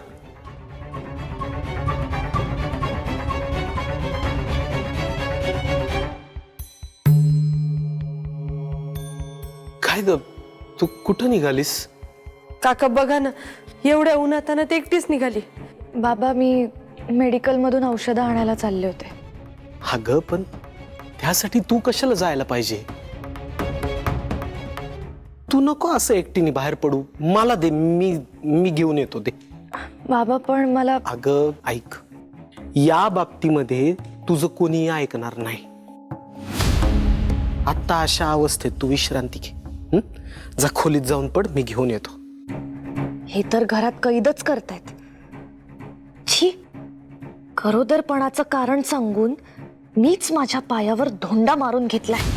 काय ग, तू कुठं निघालीस? काका बघा ना, एवढ्या उन्हाताना ते एकटीच निघाली. बाबा, मी मेडिकलमधून औषधं आणायला चालले होते. अगं, पण त्यासाठी तू कशाला जायला पाहिजे? तू नको असं एकटीने बाहेर पडू, मला दे, मी घेऊन येतो दे. बाबा, पण मला. अगं ऐक, या बाबतीमध्ये तुझं कोणीही ऐकणार नाही. आता अशा अवस्थेत तू विश्रांती घे. जा खोलीत जाऊन पड, मी घेऊन येतो. हे तर घरात कैदच करतायत. छी, गरोदरपणाचं कारण सांगून मीच माझ्या पायावर धोंडा मारून घेतलाय.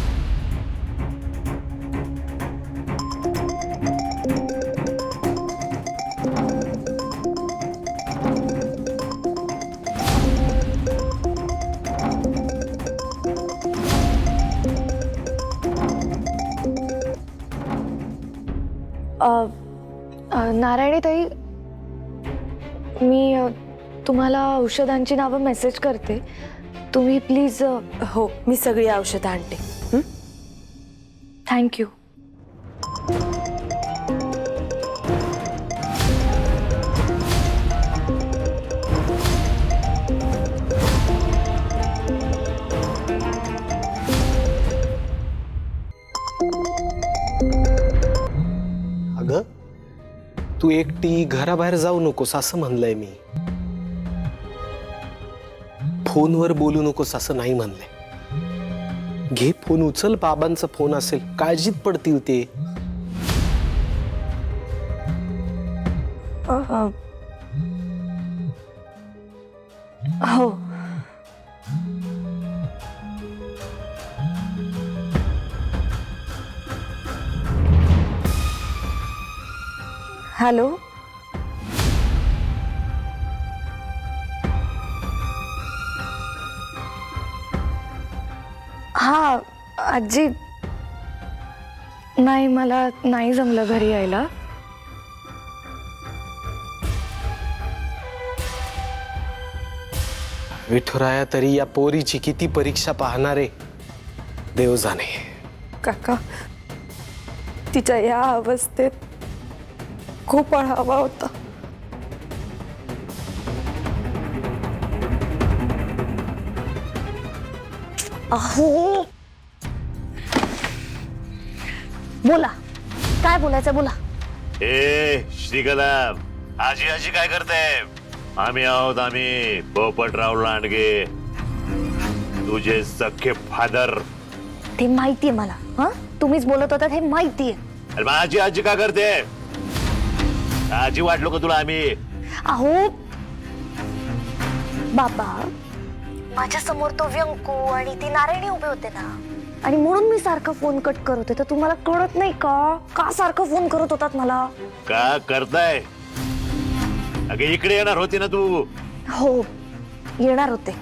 नारायणी ताई, मी तुम्हाला औषधांची नावं मेसेज करते, तुम्ही प्लीज. हो, मी सगळी औषधं आणते. थँक्यू. अगं, तू एकटी घराबाहेर जाऊ नकोस असं म्हणलंय मी. फोनवर बोलू नकोस असं नाही म्हणलंय. घे फोन, उचल, बाबांचा फोन असेल, काळजीत पडतील ते. हो. हॅलो. हा आजी, नाही, मला नाही जमलं घरी यायला. विठुराया, तरी या पोरीची किती परीक्षा पाहणारे देव जाणे. काका, तिच्या या अवस्थेत खूप हवा होता. अहो, बोला, काय बोलायचं बोला. ए श्रीकला, आजी आजी काय करते? आम्ही आहोत, आम्ही पोपटराव लांडगे, तुझे सख्खे फादर. ते माहितीये मला. हा, तुम्हीच बोलत होता हे माहितीये. अरे आजी आजी काय करते? आजी वाटलो का तुला आम्ही? अहो बाबा, माझ्या समोर तो व्यंकू आणि ती नारायणी उभे होते ना, आणि म्हणून मी सारखा फोन कट करत होते. तर तुम्हाला कळत नाही का सारखं फोन करत होतात मला? का करताय? अगे इकडे येणार होती ना तू. हो येणार होते,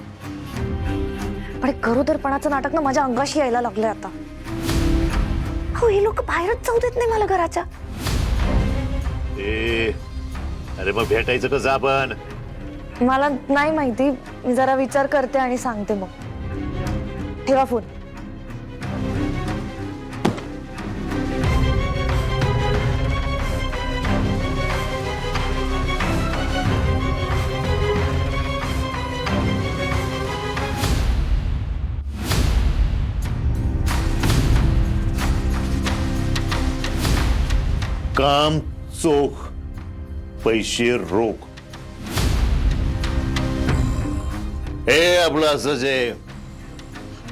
पण गरोदरपणाचं नाटक ना माझ्या अंगाशी यायला लागलंय आता. हो हे लोक बाहेरच जाऊ देत नाही मला घराच्या. अरे मग भेटायचं कसं आपण? मला नाही माहिती, मी जरा विचार करते आणि सांगते मग. ठेवा फोन. काम चोख, पैसे रोख, हे आपलं असंच आहे.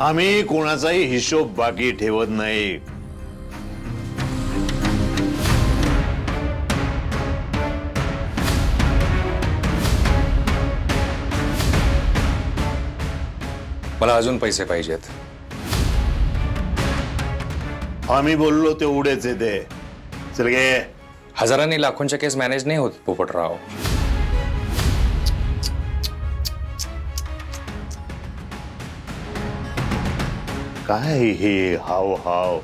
आम्ही कोणाचाही हिशोब बाकी ठेवत नाही. मला अजून पैसे पाहिजेत. आम्ही बोललो तेवढेच आहे ते. चल गे. हजारांनी लाखोंच्या केस मॅनेज नाही होत पोपटराव. काय हे हाव हाव?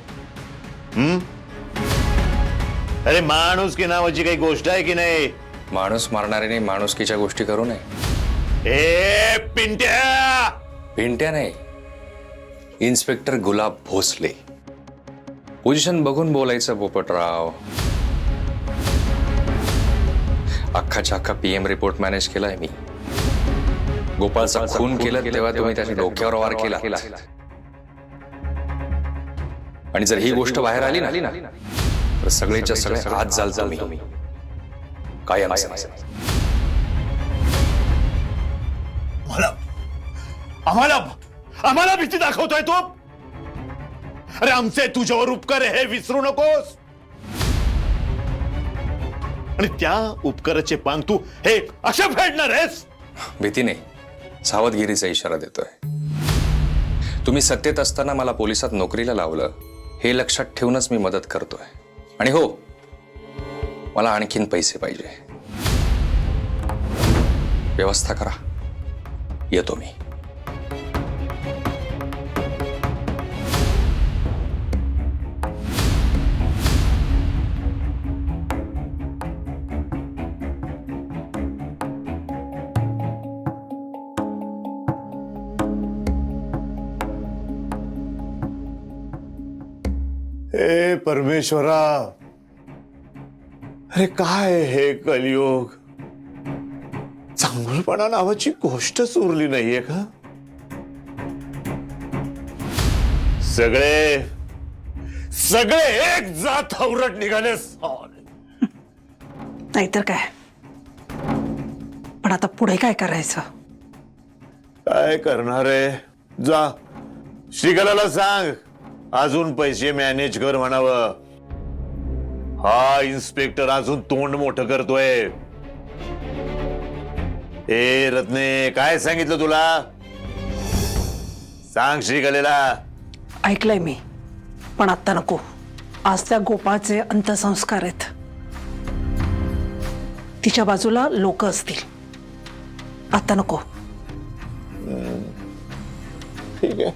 अरे माणूस की नावाची काही गोष्ट आहे की नाही? माणूस मारणाऱ्याने माणुसकीच्या गोष्टी करू नये. ए पिंट्या! पिंट्या नाही, इन्स्पेक्टर गुलाब भोसले. पोझिशन बघून बोलायचं पोपटराव. अख्खाच्या अख्खा PM रिपोर्ट मॅनेज केलाय मी. गोपाळचा खून केलं तेव्हा तुम्ही त्याच्या डोक्यावर वार केला, आणि जर ही गोष्ट बाहेर आली ना तर सगळेच्या सगळे आज जाल तुम्ही कायम. आम्हाला भीती दाखवतोय तू? अरे आमचे तुझ्यावर उपकार हे विसरू नकोस. आणि त्या उपकाराचे पांग तू हे अशा फेडणार आहेस? भीती नाही, सावधगिरीचा इशारा देतोय. तुम्ही सत्तेत असताना मला पोलिसात नोकरीला लावलं हे लक्षात ठेवूनच मी मदत करतोय. आणि हो, मला आणखीन पैसे पाहिजे. व्यवस्था करा, येतो मी. हे परमेश्वरा, अरे काय हे कलियुग? चांगुलपणा नावाची गोष्टच उरली नाहीये का? सगळे सगळे एक जात हवरट निघाले. नाहीतर काय. पण आता पुढे काय करायचं? काय करणार आहे? जा श्रीकलाला सांग अजून पैसे मॅनेज कर म्हणावं. हा इन्स्पेक्टर अजून तोंड मोठं करतोय. ए रत्ने, काय सांगितलं तुला? सांग श्रीकलेला. ऐकलंय मी, पण आता नको. आज त्या गोपाळचे अंत्यसंस्कार आहेत. तिच्या बाजूला लोक असतील. आता नको. ठीक आहे.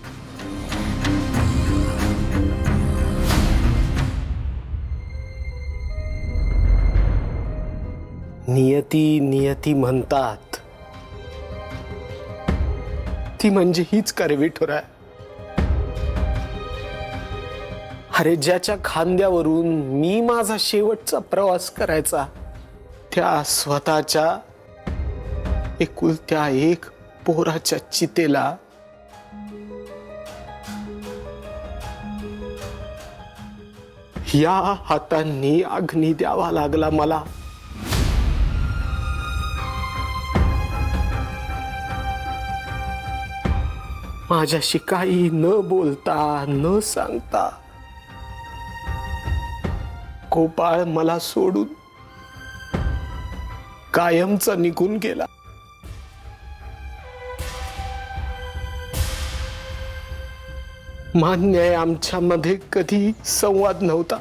नियती नियती म्हणतात, ती म्हणजे हीच का रे विठुराय? अरे ज्याच्या खांद्यावरून मी माझा शेवटचा प्रवास करायचा, त्या स्वतःच्या एकुलत्या एक पोराच्या चितेला या हातांनी अग्नी द्यावा लागला मला. माझ्याशी काही न बोलता न सांगता गोपाळ मला सोडून कायमचा निघून गेला. मान्य आहे आमच्यामध्ये कधी संवाद नव्हता.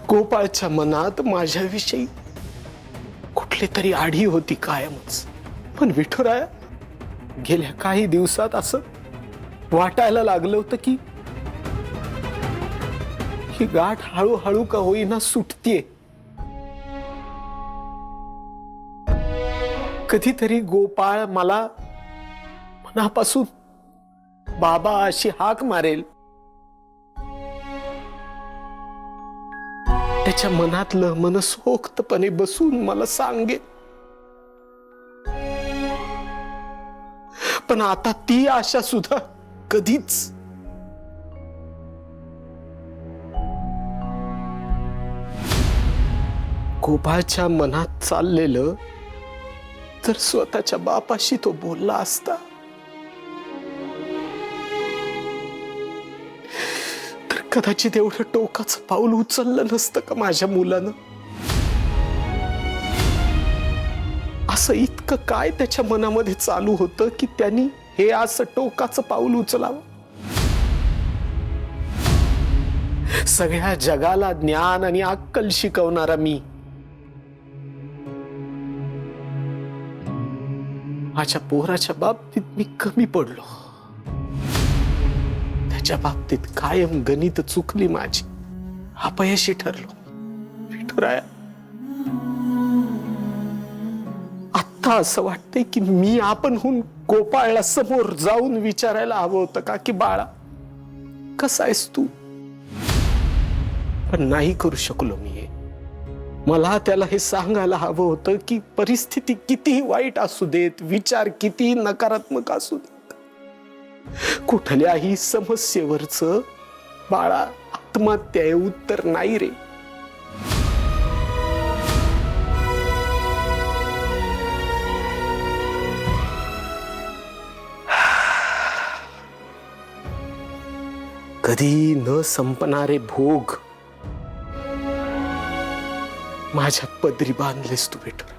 गोपाळच्या मनात माझ्याविषयी कुठली तरी आढी होती कायमच. पण विठुराया, गेल्या काही दिवसात असं वाटायला लागलं होतं की ही गाठ हळूहळू का होईना सुटतीये. कधीतरी गोपाळ मला मनापासून बाबा अशी हाक मारेल. त्याच्या मनातलं मनसोक्तपणे बसून मला सांगेल. पण आता ती आशा सुद्धा कधीच. गोपाळच्या मनात चाललेलं तर स्वतःच्या बापाशी तो बोलला असता तर कदाचित एवढं टोकाचं पाऊल उचललं नसतं का माझ्या मुलानं. असं इतकं काय त्याच्या मनामध्ये चालू होतं की त्यांनी हे असं टोकाचं पाऊल उचलावं. सगळ्या जगाला ज्ञान आणि अक्कल शिकवणारा मी माझ्या पोराच्या बाबतीत मी कमी पडलो. त्याच्या बाबतीत कायम गणित चुकली माझी, अपयशी ठरलो. विठुराया, आता असं वाटतंय की मी आपणहून गोपाळला समोर जाऊन विचारायला हवं होतं का की बाळा कसा आहेस तू. पण नाही करू शकलो मी हे. मला त्याला हे सांगायला हवं होतं की परिस्थिती कितीही वाईट असू देत, विचार कितीही नकारात्मक असू देत, कुठल्याही समस्येवरचं बाळा आत्महत्या हे उत्तर नाही रे. कधी न संपणारे भोग माझ्या पदरी बांधलेस तू विठुरा.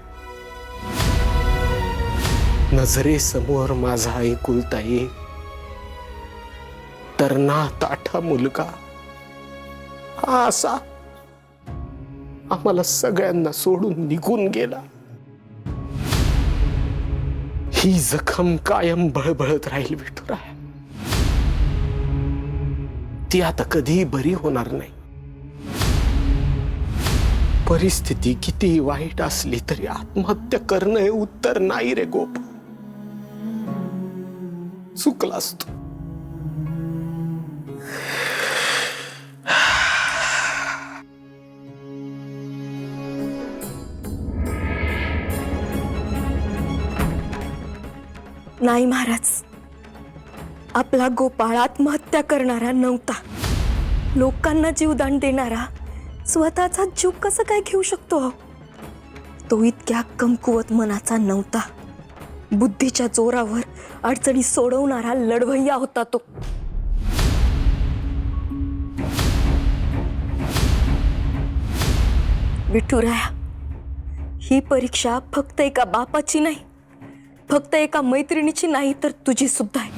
नजरेसमोर माझा एकुलता एक तरणा ताठा मुलगा हा असा आम्हाला सगळ्यांना सोडून निघून गेला. ही जखम कायम बळबळत राहील विठुरा. ती आता कधीही बरी होणार नाही. परिस्थिती कितीही वाईट असली तरी आत्महत्या करणं हे उत्तर नाही रे गोप. चुकलास तू. नाही महाराज, आपला गोपाळ आत्महत्या करणारा नव्हता. लोकांना जीवदान देणारा स्वतःचा जीव कसं काय घेऊ शकतो. तो इतक्या कमकुवत मनाचा नव्हता. बुद्धीच्या जोरावर अडचणी सोडवणारा लढवय्या होता तो. विठुराया, ही परीक्षा फक्त एका बापाची नाही, फक्त एका मैत्रिणीची नाही, तर तुझी सुद्धा आहे.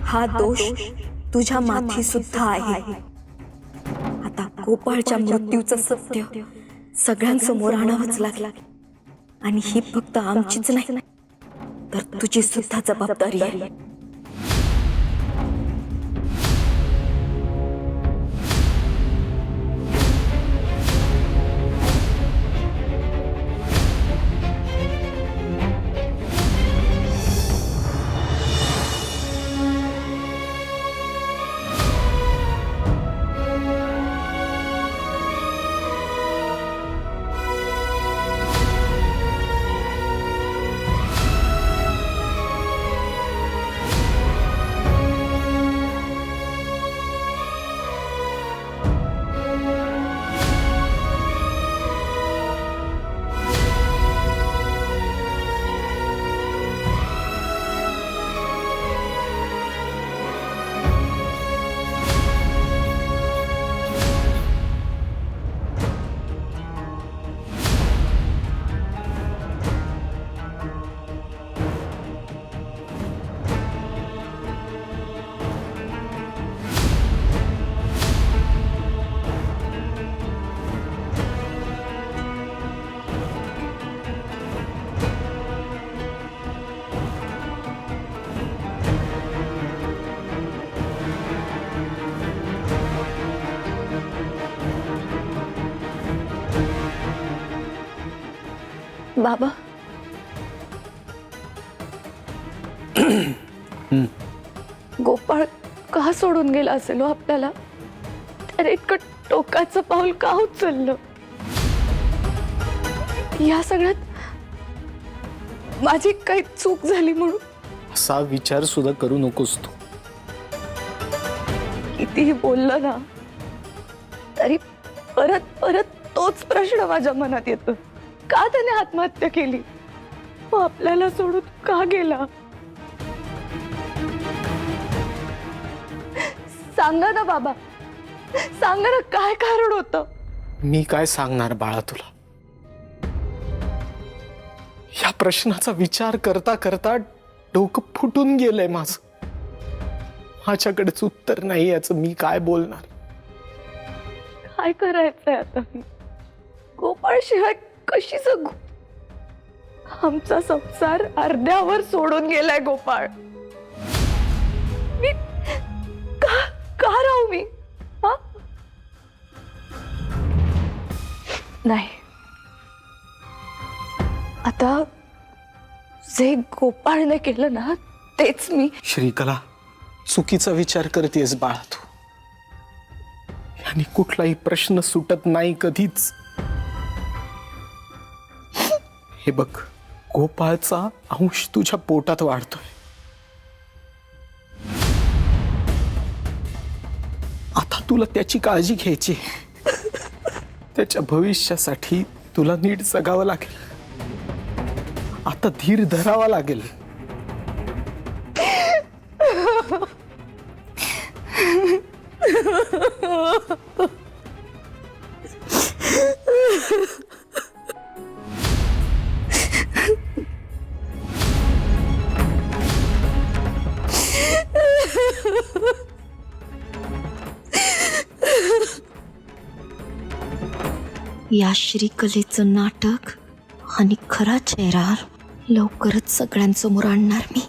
हा दोष तुझ्या माथी सुद्धा आहे. आता गोपाळच्या मृत्यूचं सत्य सगळ्यांसमोर आणावंच लागलं. आणि ही फक्त आमचीच नाही, तर तुझी सुद्धा जबाबदारी आहे. बाबा गोपाळ का सोडून गेला असेल हो आपल्याला? त्याने इतकं टोकाचं पाऊल का उचललं? या सगळ्यात माझी काही चूक झाली म्हणून असा विचार सुद्धा करू नकोस तू. कितीही बोललं ना तरी परत परत तोच प्रश्न माझ्या मनात येतो. का त्याने आत्महत्या केली? मग आपल्याला सोडून का गेला? सांगा ना बाबा, सांगा ना काय कारण होतं? मी काय सांगणार बाळा तुला? या प्रश्नाचा विचार करता करता डोकं फुटून गेलंय माझं. माझ्याकडेच उत्तर नाही याचं मी काय बोलणार? काय करायचंय आता मी? गोपाळ शिवाय कशी जगू? आमचा संसार अर्ध्यावर सोडून गेलाय गोपाळ. मी का राहू मी? हा? नाही, आता जे गोपाळने केलं ना तेच मी. श्रीकला, चुकीचा विचार करतेस बाळा तू. आणि कुठलाही प्रश्न सुटत नाही कधीच. हे बघ, गोपाळचा अंश तुझ्या पोटात वाढतोय. आता तुला त्याची काळजी घ्यायची. त्याच्या भविष्यासाठी तुला नीट जगावं लागेल. आता धीर धरावा लागेल. या श्रीकलेचं नाटक आणि खरा चेहरा लवकरच सगळ्यांसमोर आणणार मी.